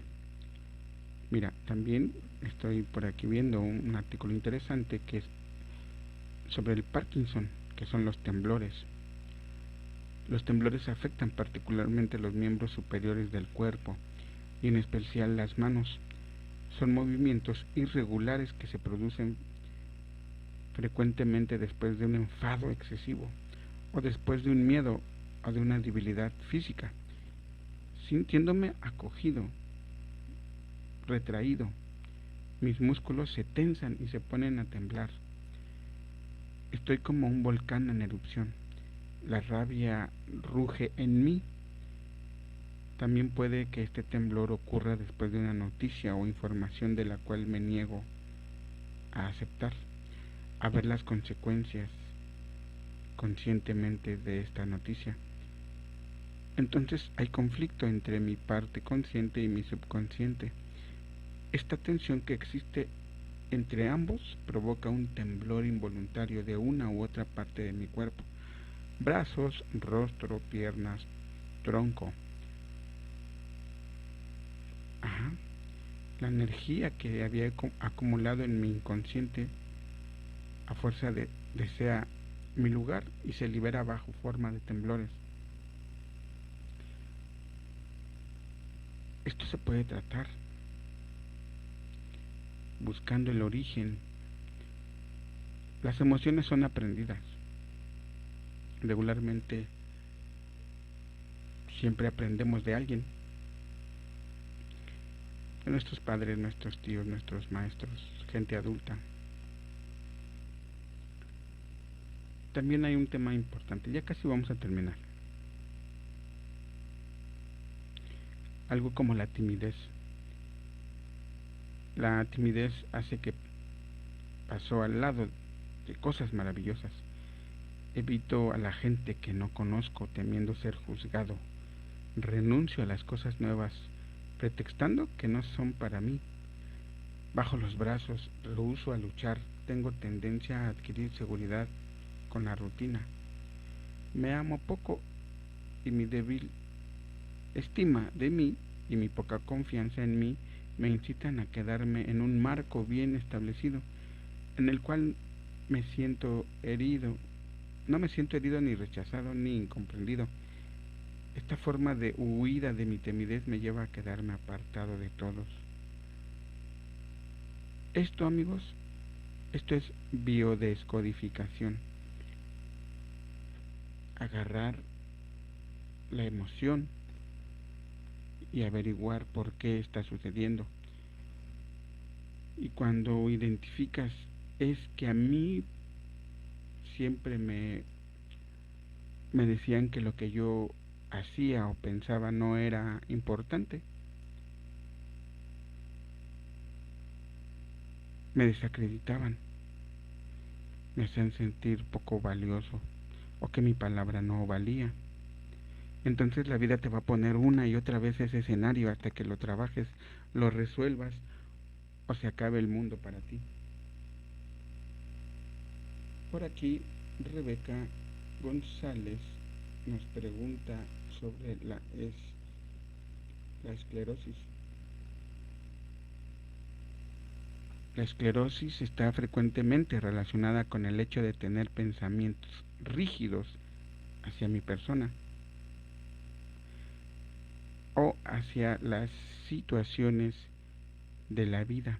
Mira, también estoy por aquí viendo un artículo interesante que es sobre el Parkinson, que son los temblores. Los temblores afectan particularmente los miembros superiores del cuerpo y en especial las manos. Son movimientos irregulares que se producen frecuentemente después de un enfado excesivo o después de un miedo o de una debilidad física. Sintiéndome acogido, retraído, mis músculos se tensan y se ponen a temblar. Estoy como un volcán en erupción. La rabia ruge en mí. También puede que este temblor ocurra después de una noticia o información de la cual me niego a aceptar, a ver las consecuencias conscientemente de esta noticia. Entonces hay conflicto entre mi parte consciente y mi subconsciente. Esta tensión que existe entre ambos provoca un temblor involuntario de una u otra parte de mi cuerpo. Brazos, rostro, piernas, tronco. Ajá. La energía que había acumulado en mi inconsciente a fuerza desea mi lugar y se libera bajo forma de temblores. Esto se puede tratar buscando el origen. Las emociones son aprendidas. Regularmente siempre aprendemos de alguien, de nuestros padres, nuestros tíos, nuestros maestros, gente adulta. También hay un tema importante, ya casi vamos a terminar. Algo como la timidez. La timidez hace que paso al lado de cosas maravillosas. Evito a la gente que no conozco temiendo ser juzgado. Renuncio a las cosas nuevas, pretextando que no son para mí. Bajo los brazos, rehuso a luchar. Tengo tendencia a adquirir seguridad con la rutina. Me amo poco y mi débil estima de mí y mi poca confianza en mí me incitan a quedarme en un marco bien establecido, en el cual me siento herido. No me siento herido ni rechazado ni incomprendido. Esta forma de huida de mi timidez me lleva a quedarme apartado de todos. Esto, amigos, esto es biodescodificación. Agarrar la emoción y averiguar por qué está sucediendo. Y cuando identificas es que a mí siempre me decían que lo que yo hacía o pensaba no era importante. Me desacreditaban, me hacían sentir poco valioso o que mi palabra no valía. Entonces la vida te va a poner una y otra vez ese escenario hasta que lo trabajes, lo resuelvas o se acabe el mundo para ti. Por aquí Rebeca González nos pregunta sobre la esclerosis. La esclerosis está frecuentemente relacionada con el hecho de tener pensamientos rígidos hacia mi persona o hacia las situaciones de la vida.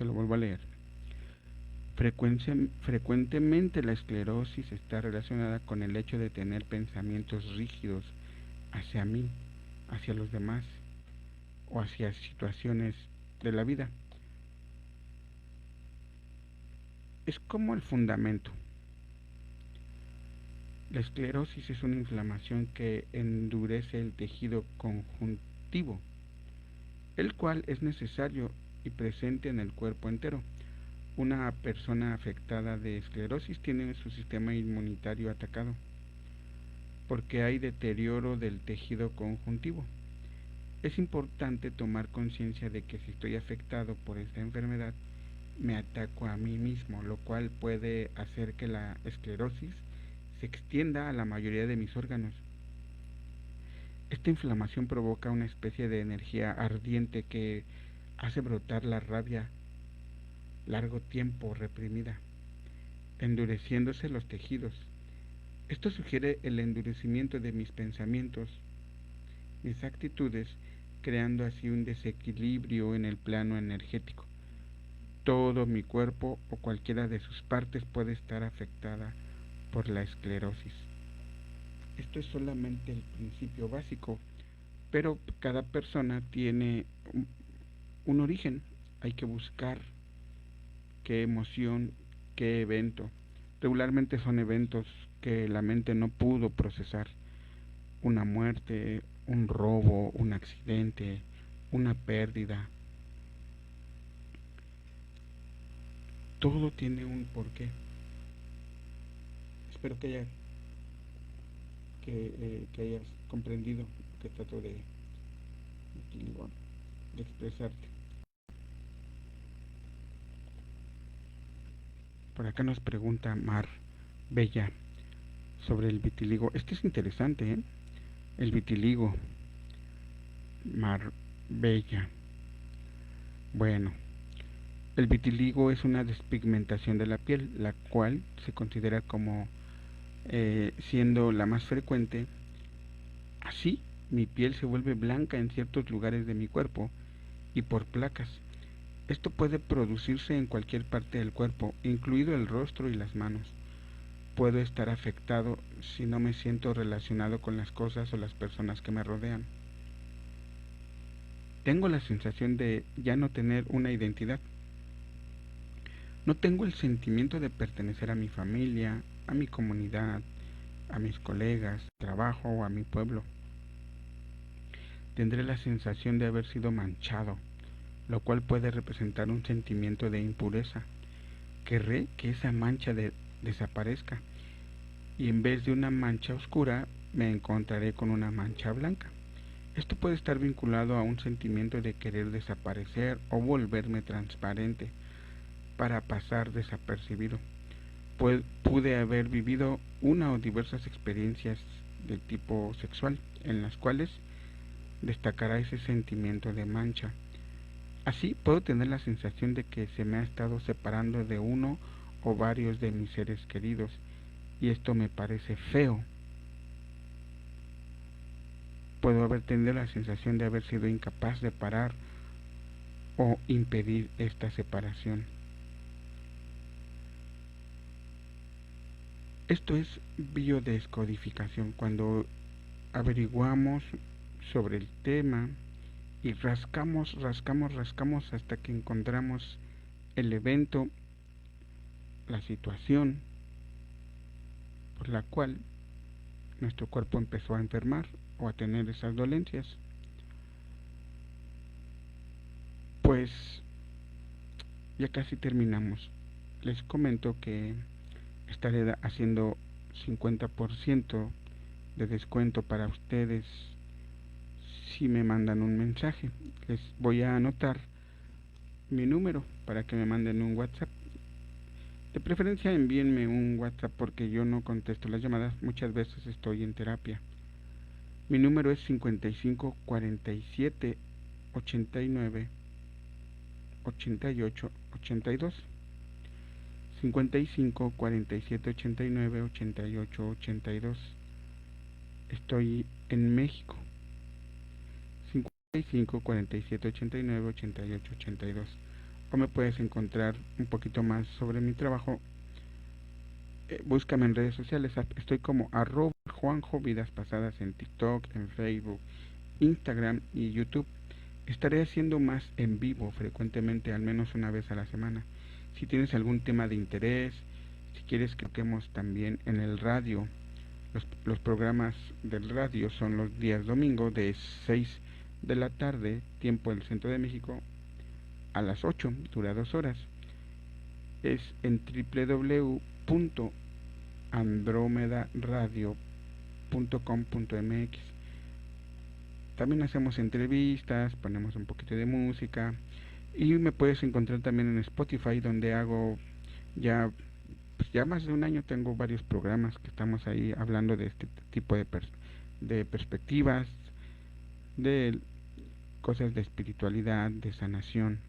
Te lo vuelvo a leer. Frecuentemente la esclerosis está relacionada con el hecho de tener pensamientos rígidos hacia mí, hacia los demás o hacia situaciones de la vida. Es como el fundamento. La esclerosis es una inflamación que endurece el tejido conjuntivo, el cual es necesario y presente en el cuerpo entero. Una persona afectada de esclerosis tiene su sistema inmunitario atacado porque hay deterioro del tejido conjuntivo. Es importante tomar conciencia de que si estoy afectado por esta enfermedad, me ataco a mí mismo, lo cual puede hacer que la esclerosis se extienda a la mayoría de mis órganos. Esta inflamación provoca una especie de energía ardiente que hace brotar la rabia largo tiempo reprimida, endureciéndose los tejidos. Esto sugiere el endurecimiento de mis pensamientos, mis actitudes, creando así un desequilibrio en el plano energético. Todo mi cuerpo o cualquiera de sus partes puede estar afectada por la esclerosis. Esto es solamente el principio básico, pero cada persona tiene un origen. Hay que buscar qué emoción, qué evento. Regularmente son eventos que la mente no pudo procesar. Una muerte, un robo, un accidente, una pérdida. Todo tiene un porqué. Espero que hayas comprendido lo que trato de expresarte. Por acá nos pregunta Mar Bella sobre el vitiligo. Este es interesante, ¿eh? El vitiligo. Mar Bella. Bueno, el vitiligo es una despigmentación de la piel, la cual se considera como siendo la más frecuente. Así, mi piel se vuelve blanca en ciertos lugares de mi cuerpo y por placas. Esto puede producirse en cualquier parte del cuerpo, incluido el rostro y las manos. Puedo estar afectado si no me siento relacionado con las cosas o las personas que me rodean. Tengo la sensación de ya no tener una identidad. No tengo el sentimiento de pertenecer a mi familia, a mi comunidad, a mis colegas, trabajo o a mi pueblo. Tendré la sensación de haber sido manchado, lo cual puede representar un sentimiento de impureza. Querré que esa mancha desaparezca y en vez de una mancha oscura me encontraré con una mancha blanca. Esto puede estar vinculado a un sentimiento de querer desaparecer o volverme transparente para pasar desapercibido. Pude haber vivido una o diversas experiencias de tipo sexual en las cuales destacará ese sentimiento de mancha. Así puedo tener la sensación de que se me ha estado separando de uno o varios de mis seres queridos y esto me parece feo. Puedo haber tenido la sensación de haber sido incapaz de parar o impedir esta separación. Esto es biodescodificación, cuando averiguamos sobre el tema y rascamos hasta que encontramos el evento, la situación por la cual nuestro cuerpo empezó a enfermar o a tener esas dolencias. Pues ya casi terminamos. Les comento que estaré haciendo 50% de descuento para ustedes si me mandan un mensaje. Les voy a anotar mi número para que me manden un WhatsApp. De preferencia envíenme un WhatsApp porque yo no contesto las llamadas, muchas veces estoy en terapia. Mi número es 55 47 89 88 82. 55 47 89 88 82. Estoy en México. 55 47 89 88 82. o me puedes encontrar un poquito más sobre mi trabajo. Búscame en redes sociales, estoy como @Juanjo Vidas Pasadas en TikTok, en Facebook, Instagram y YouTube. Estaré haciendo más en vivo frecuentemente, al menos una vez a la semana. Si tienes algún tema de interés, si quieres que toquemos también en el radio, los programas del radio son los días domingo de 6 de la tarde, tiempo del centro de México, a las 8, dura 2 horas. Es en www.andromedaradio.com.mx. También hacemos entrevistas, ponemos un poquito de música y me puedes encontrar también en Spotify, donde hago ya pues ya más de un año tengo varios programas que estamos ahí hablando de este tipo de perspectivas, de cosas de espiritualidad, de sanación.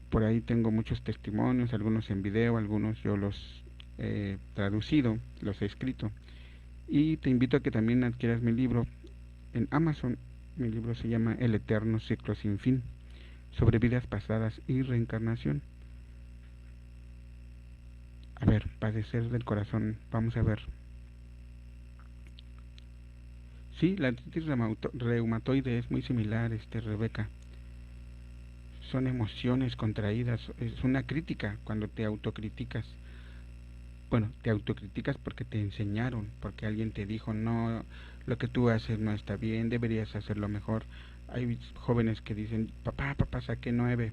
Por ahí tengo muchos testimonios, algunos en video, algunos yo los he traducido, los he escrito. Y te invito a que también adquieras mi libro en Amazon. Mi libro se llama El Eterno Ciclo Sin Fin, sobre vidas pasadas y reencarnación. A ver, padecer del corazón, vamos a ver. Sí, la artritis reumatoide es muy similar, Rebeca. Son emociones contraídas, es una crítica cuando te autocriticas. Bueno, te autocriticas porque te enseñaron, porque alguien te dijo, no, lo que tú haces no está bien, deberías hacerlo mejor. Hay jóvenes que dicen, papá, saqué 9.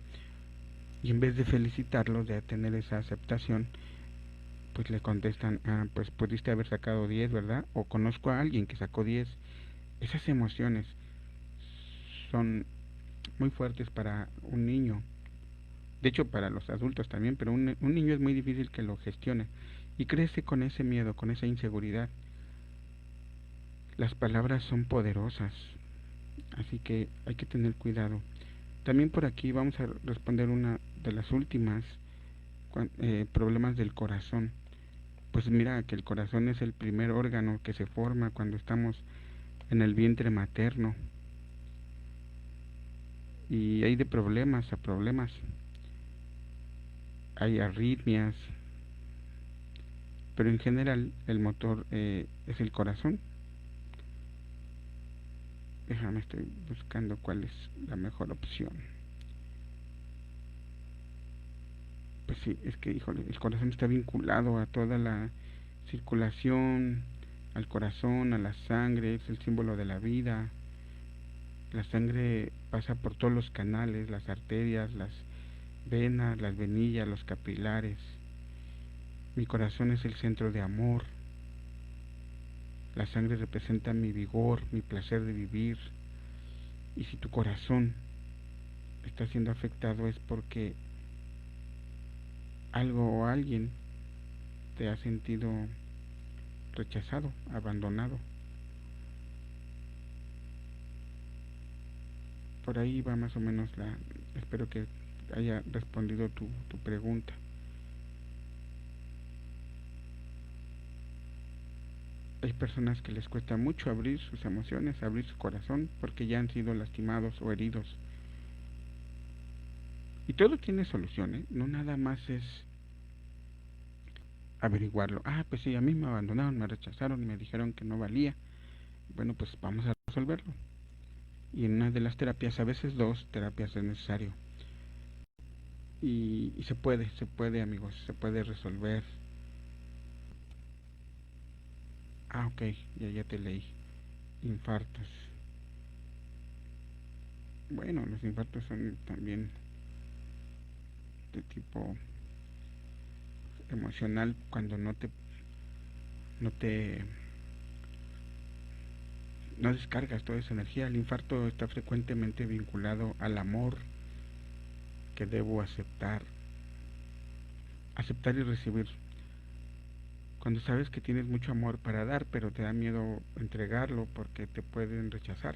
Y en vez de felicitarlos, de tener esa aceptación, pues le contestan, pues pudiste haber sacado 10, ¿verdad? O conozco a alguien que sacó 10. Esas emociones son muy fuertes para un niño. De hecho, para los adultos también, pero un niño es muy difícil que lo gestione. Y crece con ese miedo, con esa inseguridad. Las palabras son poderosas, así que hay que tener cuidado. También por aquí vamos a responder una de las últimas problemas del corazón. Pues mira que el corazón es el primer órgano que se forma cuando estamos en el vientre materno. Y hay de problemas a problemas. Hay arritmias, pero en general el motor es el corazón. Déjame, estoy buscando cuál es la mejor opción. Pues sí, es que, híjole, el corazón está vinculado a toda la circulación, al corazón, a la sangre, es el símbolo de la vida. La sangre pasa por todos los canales, las arterias, las venas, las venillas, los capilares. Mi corazón es el centro de amor. La sangre representa mi vigor, mi placer de vivir. Y si tu corazón está siendo afectado es porque algo o alguien te ha sentido rechazado, abandonado. Por ahí va más o menos espero que haya respondido tu pregunta. Hay personas que les cuesta mucho abrir sus emociones, abrir su corazón, porque ya han sido lastimados o heridos. Y todo tiene solución, ¿eh? No nada más es averiguarlo. Pues sí, a mí me abandonaron, me rechazaron y me dijeron que no valía. Bueno, pues vamos a resolverlo. Y en una de las terapias, a veces 2 terapias es necesario. Y se puede, amigos, se puede resolver. Ok, ya te leí. Infartos. Bueno, los infartos son también de tipo emocional, cuando no te no descargas toda esa energía. El infarto está frecuentemente vinculado al amor que debo aceptar y recibir. Cuando sabes que tienes mucho amor para dar, pero te da miedo entregarlo porque te pueden rechazar.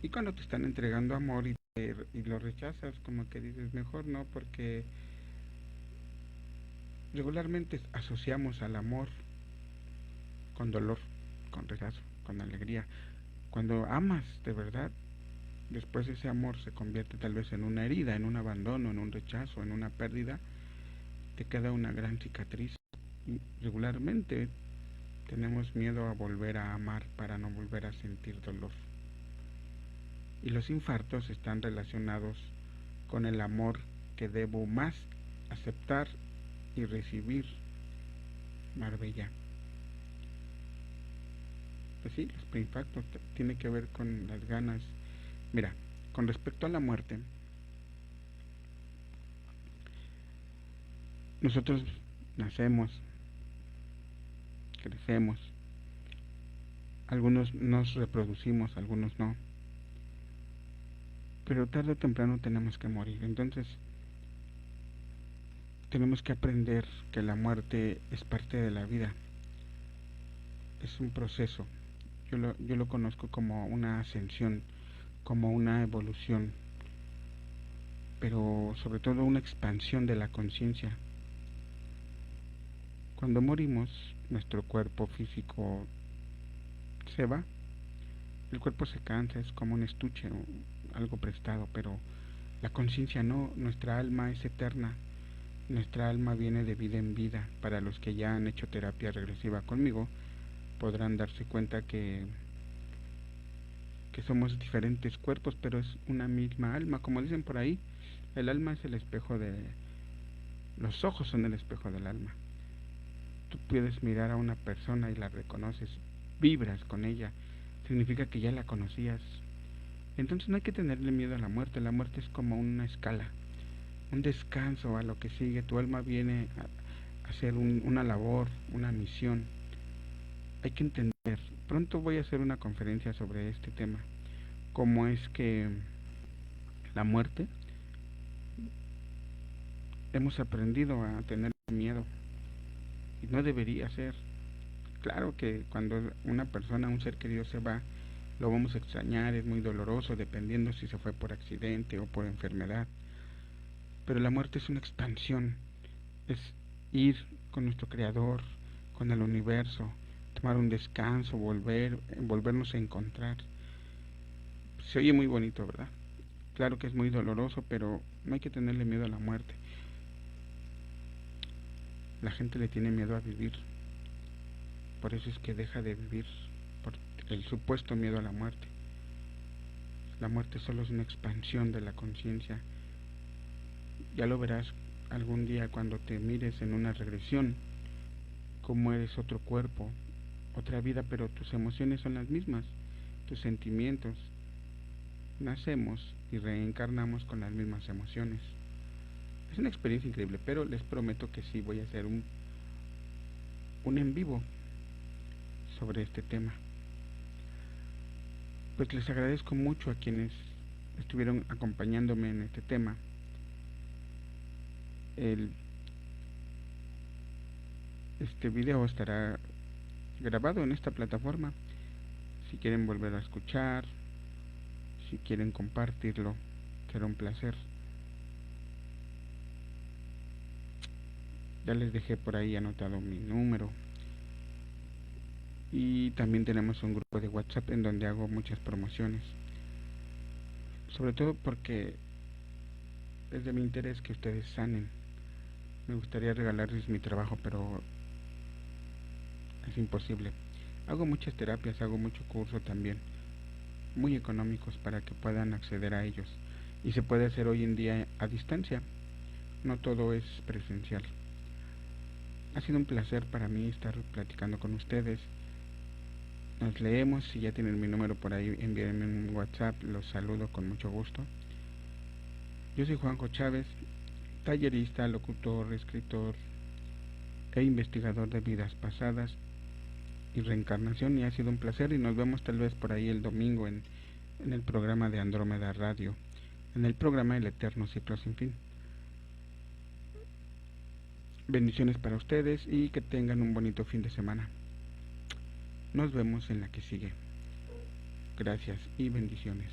Y cuando te están entregando amor y lo rechazas, como que dices, mejor no, porque regularmente asociamos al amor con dolor, con rechazo, con alegría. Cuando amas de verdad, después ese amor se convierte tal vez en una herida, en un abandono, en un rechazo, en una pérdida, te queda una gran cicatriz. Y regularmente tenemos miedo a volver a amar para no volver a sentir dolor. Y los infartos están relacionados con el amor que debo más aceptar y recibir. Marbella. Pues sí, los preinfartos tiene que ver con las ganas. Mira, con respecto a la muerte, nosotros nacemos, crecemos, algunos nos reproducimos, algunos no, pero tarde o temprano tenemos que morir. Entonces, tenemos que aprender que la muerte es parte de la vida, es un proceso. Yo lo conozco como una ascensión, como una evolución, pero sobre todo una expansión de la conciencia. Cuando morimos, nuestro cuerpo físico se va, el cuerpo se cansa, es como un estuche o algo prestado, pero la conciencia no, nuestra alma es eterna, nuestra alma viene de vida en vida. Para los que ya han hecho terapia regresiva conmigo, podrán darse cuenta que somos diferentes cuerpos, pero es una misma alma. Como dicen por ahí, el alma es el espejo de... Los ojos son el espejo del alma. Tú puedes mirar a una persona y la reconoces, vibras con ella, significa que ya la conocías. Entonces no hay que tenerle miedo a la muerte es como una escala, un descanso a lo que sigue. Tu alma viene a hacer una labor, una misión. Hay que entender. Pronto voy a hacer una conferencia sobre este tema, cómo es que la muerte hemos aprendido a tener miedo y no debería ser. Claro que cuando una persona, un ser querido se va, lo vamos a extrañar, es muy doloroso dependiendo si se fue por accidente o por enfermedad. Pero la muerte es una expansión, es ir con nuestro Creador, con el universo, tomar un descanso, volvernos a encontrar. Se oye muy bonito, ¿verdad? Claro que es muy doloroso, pero no hay que tenerle miedo a la muerte. La gente le tiene miedo a vivir, por eso es que deja de vivir, por el supuesto miedo a la muerte. La muerte solo es una expansión de la conciencia. Ya lo verás algún día cuando te mires en una regresión, cómo eres otro cuerpo, otra vida, pero tus emociones son las mismas, tus sentimientos. Nacemos y reencarnamos con las mismas emociones. Es una experiencia increíble, pero les prometo que sí voy a hacer un en vivo sobre este tema. Pues les agradezco mucho a quienes estuvieron acompañándome en este tema. Este video estará grabado en esta plataforma. Si quieren volver a escuchar, si quieren compartirlo, será un placer. Ya les dejé por ahí anotado mi número. Y también tenemos un grupo de WhatsApp en donde hago muchas promociones. Sobre todo porque es de mi interés que ustedes sanen. Me gustaría regalarles mi trabajo, pero es imposible. Hago muchas terapias, hago mucho curso también, muy económicos para que puedan acceder a ellos. Y se puede hacer hoy en día a distancia, no todo es presencial. Ha sido un placer para mí estar platicando con ustedes. Nos leemos. Si ya tienen mi número por ahí, envíenme un WhatsApp, los saludo con mucho gusto. Yo soy Juanjo Chávez, tallerista, locutor, escritor e investigador de vidas pasadas y reencarnación, y ha sido un placer, y nos vemos tal vez por ahí el domingo en el programa de Andrómeda Radio, en el programa El Eterno Ciclo Sin Fin. Bendiciones para ustedes y que tengan un bonito fin de semana. Nos vemos en la que sigue. Gracias y bendiciones.